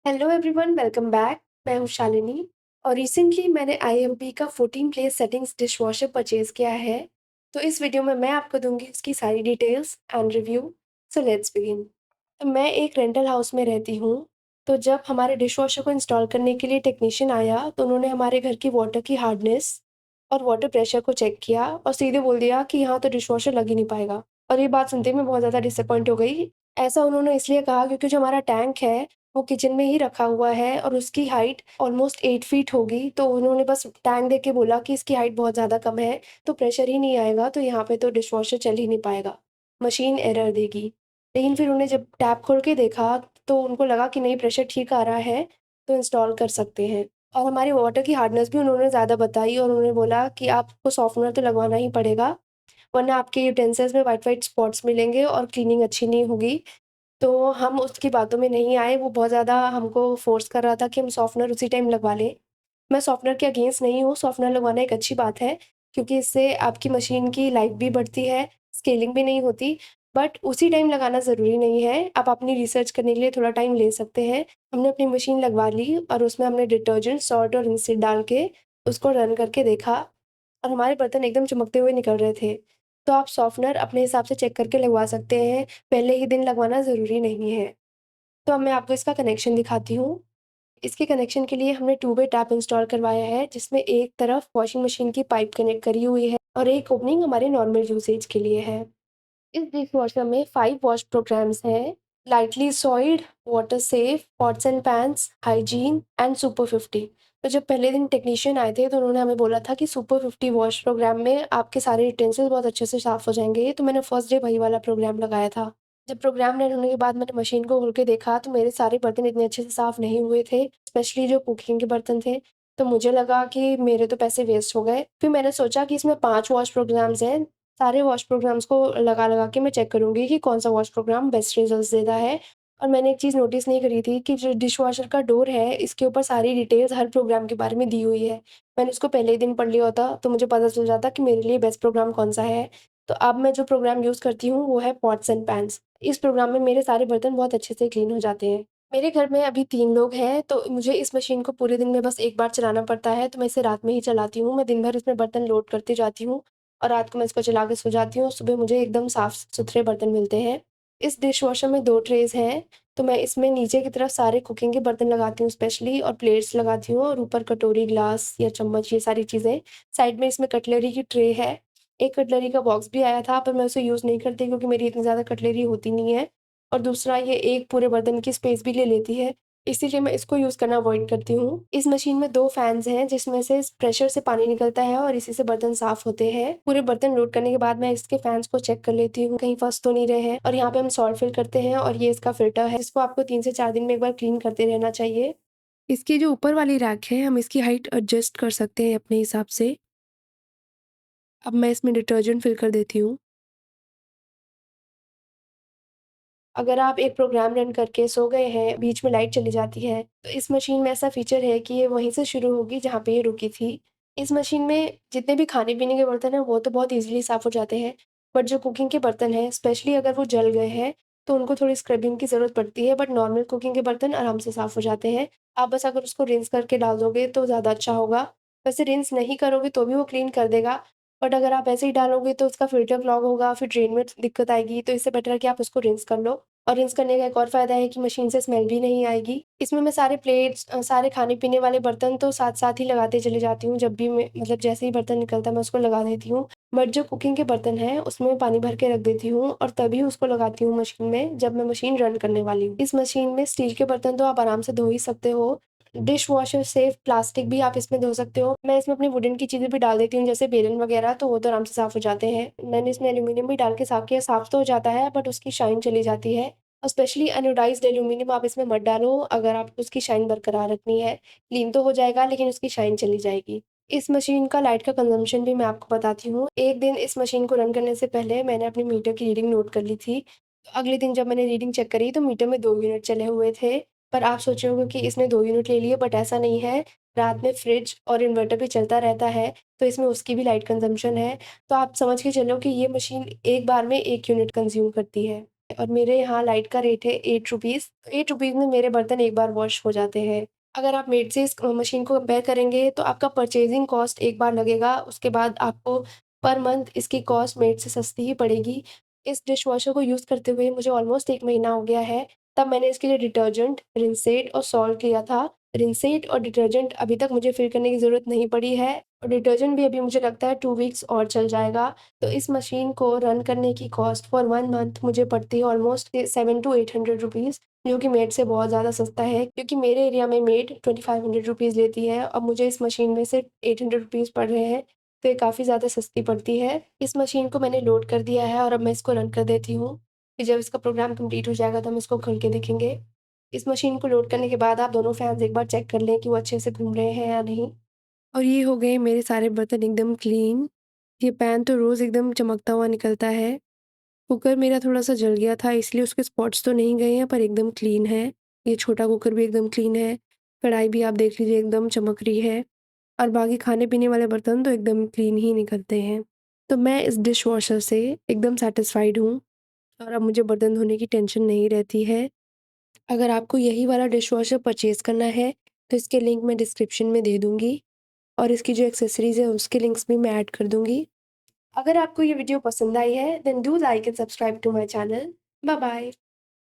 Hello everyone, welcome back. मैं हूँ शालिनी और रिसेंटली मैंने आईएमपी का 14 प्लेस सेटिंग्स डिशवॉशर परचेज किया है। तो इस वीडियो में मैं आपको दूंगी उसकी सारी details and review. So let's begin. तो मैं एक रेंटल हाउस में रहती हूँ। तो जब हमारे डिशवॉशर को इंस्टॉल करने के लिए टेक्नीशियन आया तो उन्होंने हमारे घर की वाटर की हार्डनेस और वाटर प्रेशर को चेक किया और सीधे बोल दिया कि यहाँ तो डिशवॉशर लग ही नहीं पाएगा। और ये बात सुनते ही मैं बहुत ज़्यादा डिसअपॉइंट हो गई। ऐसा उन्होंने इसलिए कहा क्योंकि जो हमारा टैंक है वो किचन में ही रखा हुआ है और उसकी हाइट ऑलमोस्ट 8 फीट होगी। तो उन्होंने बस टैंक देख के बोला कि इसकी हाइट बहुत ज़्यादा कम है, तो प्रेशर ही नहीं आएगा, तो यहाँ पे तो डिशवॉशर चल ही नहीं पाएगा, मशीन एरर देगी। लेकिन फिर उन्हें जब टैप खोल के देखा, तो उनको लगा कि नहीं, प्रेशर ठीक आ रहा है, तो इंस्टॉल कर सकते हैं। और हमारी वाटर की हार्डनेस भी उन्होंने ज़्यादा बताई और उन्होंने बोला कि आपको सॉफ्टनर तो लगवाना ही पड़ेगा, वरना आपके यूटेंसिल्स में व्हाइट-व्हाइट स्पॉट्स मिलेंगे और क्लीनिंग अच्छी नहीं होगी। तो हम उसकी बातों में नहीं आए, वो बहुत ज़्यादा हमको फ़ोर्स कर रहा था कि हम सॉफ्टनर उसी टाइम लगवा लें। मैं सॉफ्टनर के अगेंस्ट नहीं हूँ, सॉफ्टनर लगवाना एक अच्छी बात है, क्योंकि इससे आपकी मशीन की लाइफ़ भी बढ़ती है, स्केलिंग भी नहीं होती। बट उसी टाइम लगाना ज़रूरी नहीं है, आप अपनी रिसर्च करने के लिए थोड़ा टाइम ले सकते हैं। हमने अपनी मशीन लगवा ली और उसमें हमने डिटर्जेंट, सॉल्ट और इनसिड डाल के उसको रन करके देखा और हमारे बर्तन एकदम चमकते हुए निकल रहे थे। तो आप सॉफ्टनर अपने हिसाब से चेक करके लगवा सकते हैं, पहले ही दिन लगवाना ज़रूरी नहीं है। तो अब मैं आपको इसका कनेक्शन दिखाती हूँ। इसके कनेक्शन के लिए हमने टू वे टैप इंस्टॉल करवाया है, जिसमें एक तरफ वॉशिंग मशीन की पाइप कनेक्ट करी हुई है और एक ओपनिंग हमारे नॉर्मल यूसेज के लिए है। इस डिशवॉशर में 5 वॉश प्रोग्राम्स हैं: lightly soiled, water safe, pots and pans, hygiene and super 50। तो जब पहले दिन टेक्नीशियन आए थे तो उन्होंने हमें बोला था कि सुपर 50 वॉश प्रोग्राम में आपके सारे यूटेंसिल्स बहुत अच्छे से साफ़ हो जाएँगे, तो मैंने फर्स्ट डे वही वाला प्रोग्राम लगाया था। जब प्रोग्राम रन होने के बाद मैंने मशीन को खोल के देखा तो मेरे सारे बर्तन इतने अच्छे से साफ़ नहीं हुए थे, स्पेशली जो कुकिंग के बर्तन थे। तो मुझे लगा कि मेरे तो पैसे वेस्ट हो गए। फिर मैंने सोचा कि इसमें 5 वॉश प्रोग्राम्स हैं, सारे वॉश प्रोग्राम्स को लगा-लगा के मैं चेक करूँगी कि कौन-सा वॉश प्रोग्राम बेस्ट रिज़ल्ट्स देता है। और मैंने एक चीज़ नोटिस नहीं करी थी कि जो डिशवॉशर का डोर है, इसके ऊपर सारी डिटेल्स हर प्रोग्राम के बारे में दी हुई है। मैंने उसको पहले ही दिन पढ़ लिया होता, तो मुझे पता चल जाता कि मेरे लिए बेस्ट प्रोग्राम कौन-सा है। तो अब मैं जो प्रोग्राम यूज़ करती हूँ, वो है पॉट्स एंड पैन्स। इस प्रोग्राम में मेरे सारे बर्तन बहुत अच्छे से क्लीन हो जाते हैं। मेरे घर में अभी 3 लोग हैं, तो मुझे इस मशीन को पूरे दिन में बस 1 बार चलाना पड़ता है, तो मैं इसे रात में ही चलाती हूँ। मैं दिन भर इसमें बर्तन लोड करती जाती हूँ और रात को मैं इसको चला के सो जाती हूँ, सुबह मुझे एकदम साफ-सुथरे बर्तन मिलते हैं। इस डिशवॉशर में 2 ट्रेज़ हैं, तो मैं इसमें नीचे की तरफ सारे कुकिंग के बर्तन लगाती हूँ स्पेशली और प्लेट्स लगाती हूँ और ऊपर कटोरी, ग्लास या चम्मच, ये सारी चीज़ें। साइड में इसमें कटलरी की ट्रे है। एक कटलरी का बॉक्स भी आया था, पर मैं उसे यूज़ नहीं करती क्योंकि मेरी इतनी ज़्यादा कटलरी होती नहीं है और दूसरा ये एक पूरे बर्तन की स्पेस भी ले लेती है, इसीलिए मैं इसको यूज़ करना अवॉइड करती हूँ। इस मशीन में 2 फैन्स हैं, जिसमें से इस प्रेशर से पानी निकलता है और इसी से बर्तन साफ़ होते हैं। पूरे बर्तन लोड करने के बाद मैं इसके फैन्स को चेक कर लेती हूँ, कहीं फँस तो नहीं रहे हैं। और यहाँ पे हम सॉल्ट फिल करते हैं और ये इसका फ़िल्टर है, जिसको आपको 3 से 4 दिन में एक बार क्लीन करते रहना चाहिए। इसकी जो ऊपर वाली रैक है, हम इसकी हाइट एडजस्ट कर सकते हैं अपने हिसाब से। अब मैं इसमें डिटर्जेंट फिल कर देती हूँ। अगर आप एक प्रोग्राम रन करके सो गए हैं, बीच में लाइट चली जाती है, तो इस मशीन में ऐसा फीचर है कि ये वहीं से शुरू होगी जहाँ पे ये रुकी थी। इस मशीन में जितने भी खाने-पीने के बर्तन हैं, वो तो बहुत ईज़िली साफ़ हो जाते हैं, बट जो कुकिंग के बर्तन हैं, स्पेशली अगर वो जल गए हैं, तो उनको थोड़ी स्क्रबिंग की ज़रूरत पड़ती है, बट नॉर्मल कुकिंग के बर्तन आराम से साफ़ हो जाते हैं। आप बस अगर उसको रिंस करके डाल दोगे, तो ज़्यादा अच्छा होगा। वैसे रिंस नहीं करोगे, तो भी वो क्लीन कर देगा, बट अगर आप ऐसे ही डालोगे, तो उसका फ़िल्टर क्लॉग होगा, फिर ड्रेन में दिक्कत आएगी, तो इससे बेटर है कि आप उसको रिंस कर लो। और रिंस करने का एक और फ़ायदा है कि मशीन से स्मेल भी नहीं आएगी। इसमें मैं सारे प्लेट्स सारे खाने-पीने वाले बर्तन तो साथ-साथ ही लगाते चली जाती हूँ, जब भी मैं मतलब जैसे ही बर्तन निकलता है मैं उसको लगा देती हूँ। बट जो कुकिंग के बर्तन हैं, उसमें मैं पानी भर के रख देती हूँ और तभी उसको लगाती हूँ मशीन में, जब मैं मशीन रन करने वाली हूँ। इस मशीन में स्टील के बर्तन तो आप आराम से धो ही सकते हो। डिश वॉशर सेफ प्लास्टिक भी आप इसमें धो सकते हो। मैं इसमें अपनी वुडन की चीज़ें भी डाल देती हूँ, जैसे बेलन वगैरह, तो वो तो आराम से साफ़ हो जाते हैं। मैंने इसमें एल्यूमीनियम भी डाल के साफ़ किया, साफ़ तो हो जाता है, बट उसकी शाइन चली जाती है। और स्पेशली एनोडाइज़्ड एल्यूमीनियम आप इसमें मत डालो, अगर आपको उसकी शाइन बरकरार रखनी है। क्लीन तो हो जाएगा, लेकिन उसकी शाइन चली जाएगी। इस मशीन का लाइट का कंज़म्पशन भी मैं आपको बताती हूँ। एक दिन इस मशीन को रन करने से पहले मैंने अपनी मीटर की रीडिंग नोट कर ली थी। तो अगले दिन जब मैंने रीडिंग चेक करी तो मीटर में 2 यूनिट चले हुए थे। पर आप सोच रहे होंगे कि इसने 2 यूनिट ले लिए, बट ऐसा नहीं है। रात में फ्रिज और इन्वर्टर भी चलता रहता है, तो इसमें उसकी भी लाइट कंज़म्पशन है। तो आप समझ के चलो कि ये मशीन एक बार में 1 यूनिट कंज़्यूम करती है। और मेरे यहाँ लाइट का रेट है ₹8। ₹8 में मेरे बर्तन एक बार वॉश हो जाते हैं। अगर आप मेड से इस मशीन को कंपेयर करेंगे तो आपका परचेज़िंग कॉस्ट एक बार लगेगा, उसके बाद आपको पर मंथ इसकी कॉस्ट मेड से सस्ती ही पड़ेगी। इस डिशवॉशर को यूज़ करते हुए मुझे ऑलमोस्ट 1 महीना हो गया है। तब मैंने इसके लिए डिटर्जेंट, रिनसेट और सॉल्ट लिया था। रिनसेट और डिटर्जेंट अभी तक मुझे फिल करने की ज़रूरत नहीं पड़ी है और डिटर्जेंट भी अभी मुझे लगता है 2 वीक्स और चल जाएगा। तो इस मशीन को रन करने की कॉस्ट फॉर 1 मंथ मुझे पड़ती है ऑलमोस्ट 7 टू 800 रुपीज़, जो कि मेड से बहुत ज़्यादा सस्ता है, क्योंकि मेरे एरिया में मेड 2500 रुपीज़ लेती है। अब मुझे इस मशीन में सिर्फ 800 रुपीज़ पड़ रहे हैं, तो ये काफ़ी ज़्यादा सस्ती पड़ती है। इस मशीन को मैंने लोड कर दिया है और अब मैं इसको रन कर देती हूँ। फिर जब इसका प्रोग्राम कंप्लीट हो जाएगा तो हम इसको खोल के देखेंगे। इस मशीन को लोड करने के बाद आप दोनों फैन्स एक बार चेक कर लें कि वो अच्छे से घूम रहे हैं या नहीं। और ये हो गए मेरे सारे बर्तन एकदम क्लीन। ये पैन तो रोज़ एकदम चमकता हुआ निकलता है। कुकर मेरा थोड़ा-सा जल गया था, इसलिए उसके स्पॉट्स तो नहीं गए हैं, पर एकदम क्लीन है। ये छोटा कुकर भी एकदम क्लीन है। कढ़ाई भी आप देख लीजिए एकदम चमक रही है और बाकी खाने-पीने वाले बर्तन तो एकदम क्लीन ही निकलते हैं। तो मैं इस डिशवॉशर से एकदम सैटिस्फाइड हूँ और अब मुझे बर्तन धोने की टेंशन नहीं रहती है। अगर आपको यही वाला डिशवॉशर परचेज़ करना है, तो इसके लिंक मैं डिस्क्रिप्शन में दे दूँगी और इसकी जो एक्सेसरीज़ है उसके लिंक्स भी मैं ऐड कर दूँगी। अगर आपको ये वीडियो पसंद आई है, then do like and subscribe to my channel. Bye bye.